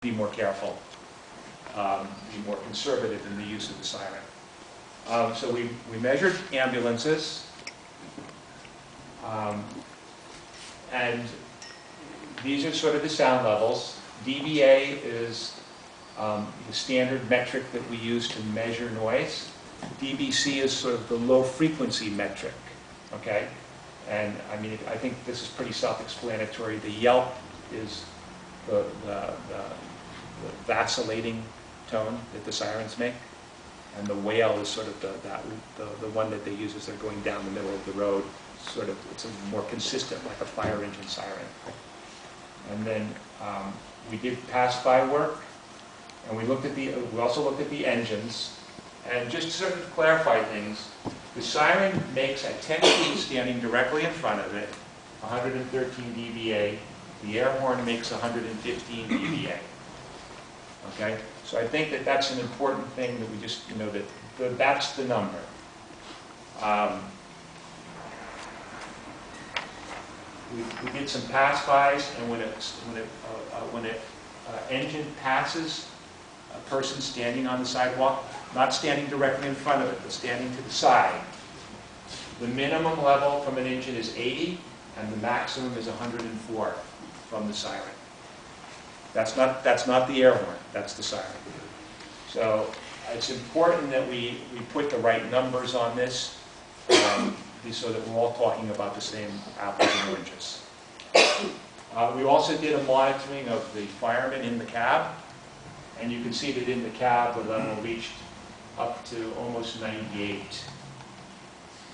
be more careful, be more conservative in the use of the siren. So we measured ambulances, and these are sort of the sound levels. dBA is the standard metric that we use to measure noise. dBc is sort of the low frequency metric, okay? And I mean, I think this is pretty self-explanatory. The yelp is the vacillating tone that the sirens make, and the wail is sort of the one that they use as they're going down the middle of the road. Sort of, it's a more consistent, like a fire engine siren. And then we did pass-by work, and we also looked at the engines. And just to sort of clarify things, the siren makes at 10 feet standing directly in front of it 113 dBA. The air horn makes 115 dBA. Okay, so I think that that's an important thing that we just, you know, that's the number. We did some pass-bys, and when an engine passes a person standing on the sidewalk, not standing directly in front of it, but standing to the side, the minimum level from an engine is 80, and the maximum is 104 from the siren. That's not the air horn, that's the siren. So it's important that we put the right numbers on this, so that we're all talking about the same apples and oranges. We also did a monitoring of the firemen in the cab, and you can see that in the cab the level reached up to almost 98.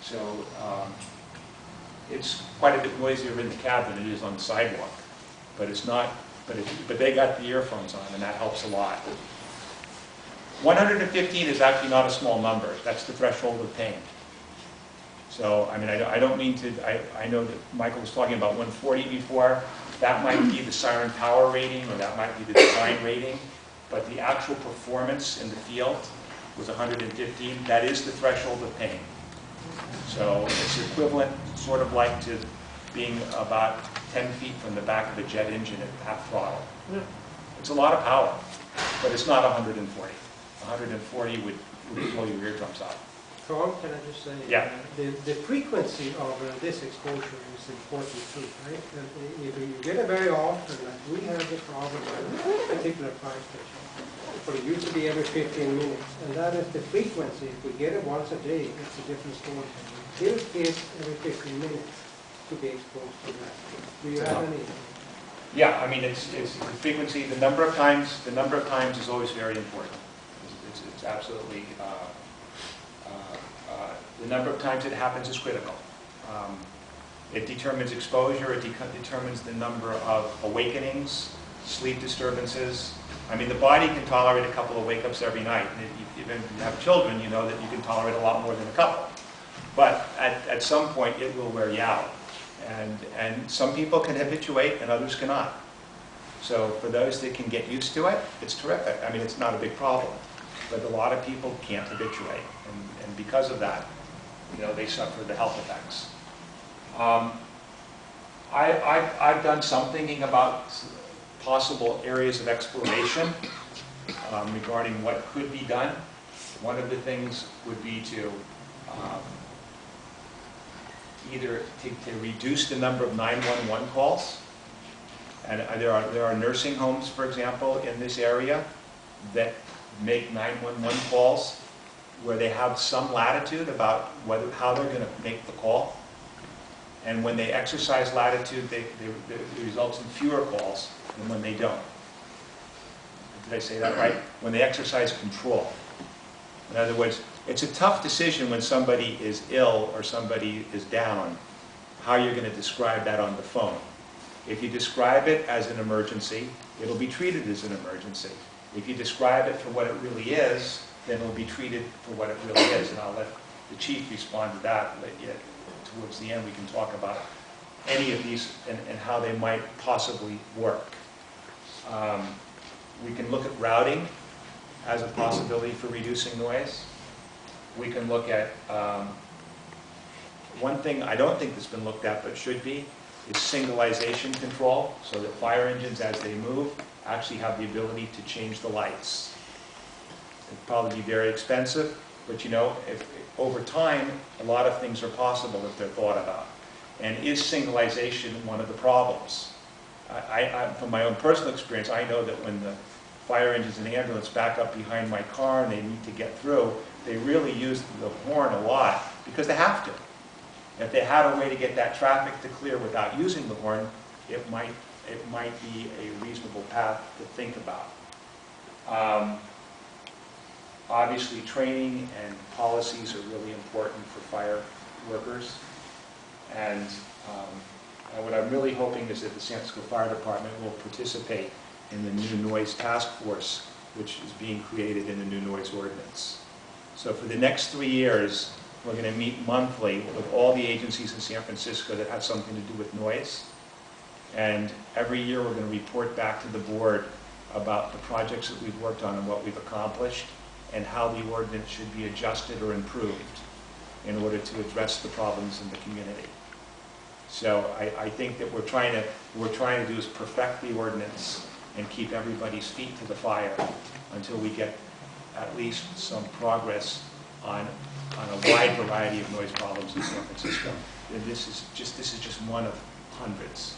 So it's quite a bit noisier in the cab than it is on the sidewalk, but it's not. But they got the earphones on, and that helps a lot. 115 is actually not a small number. That's the threshold of pain. So, I mean, I don't mean to, I know that Michael was talking about 140 before. That might be the siren power rating, or that might be the design rating. But the actual performance in the field was 115. That is the threshold of pain. So it's equivalent, sort of like to being about 10 feet from the back of a jet engine at half throttle. Yeah. It's a lot of power, but it's not 140. 140 would blow your eardrums out. Tom, can I just say, yeah. The frequency of this exposure is important too, right? If you get it very often, like we have the problem at a particular fire station, but it used to be every 15 minutes, and that is the frequency. If we get it once a day, it's a different story. Give kids every 15 minutes to be exposed to that. Do you have any? Yeah, I mean, it's the frequency. The number of times is always very important. It's absolutely. The number of times it happens is critical. It determines exposure. It determines the number of awakenings, sleep disturbances. I mean, the body can tolerate a couple of wake-ups every night. And even if you have children, you know that you can tolerate a lot more than a couple. But at some point, it will wear you out. And some people can habituate, and others cannot. So for those that can get used to it, it's terrific. I mean, it's not a big problem. But a lot of people can't habituate. And because of that, you know, they suffer the health effects. I've done some thinking about possible areas of exploration regarding what could be done. One of the things would be to either to reduce the number of 911 calls. And there are nursing homes, for example, in this area that make 911 calls where they have some latitude about how they're going to make the call. And when they exercise latitude, it results in fewer calls than when they don't. Did I say that right? When they exercise control. In other words, it's a tough decision when somebody is ill or somebody is down, how you're going to describe that on the phone. If you describe it as an emergency, it'll be treated as an emergency. If you describe it for what it really is, then it'll be treated for what it really is. And I'll let the chief respond to that. Towards the end, we can talk about any of these and how they might possibly work. We can look at routing as a possibility for reducing noise. We can look at, one thing I don't think that's been looked at but should be, is signalization control, so that fire engines, as they move, actually have the ability to change the lights. It'd probably be very expensive, but you know, over time, a lot of things are possible if they're thought about. And is signalization one of the problems? From my own personal experience, I know that when the fire engines and ambulance back up behind my car and they need to get through, they really use the horn a lot because they have to. If they had a way to get that traffic to clear without using the horn, it might be a reasonable path to think about. Obviously, training and policies are really important for fire workers. And what I'm really hoping is that the San Francisco Fire Department will participate in the new noise task force, which is being created in the new noise ordinance. So for the next 3 years, we're going to meet monthly with all the agencies in San Francisco that have something to do with noise. And every year we're going to report back to the board about the projects that we've worked on and what we've accomplished, and how the ordinance should be adjusted or improved in order to address the problems in the community. So I think that what we're trying to do is perfect the ordinance and keep everybody's feet to the fire until we get at least some progress on a wide variety of noise problems in San Francisco. And this is just one of hundreds.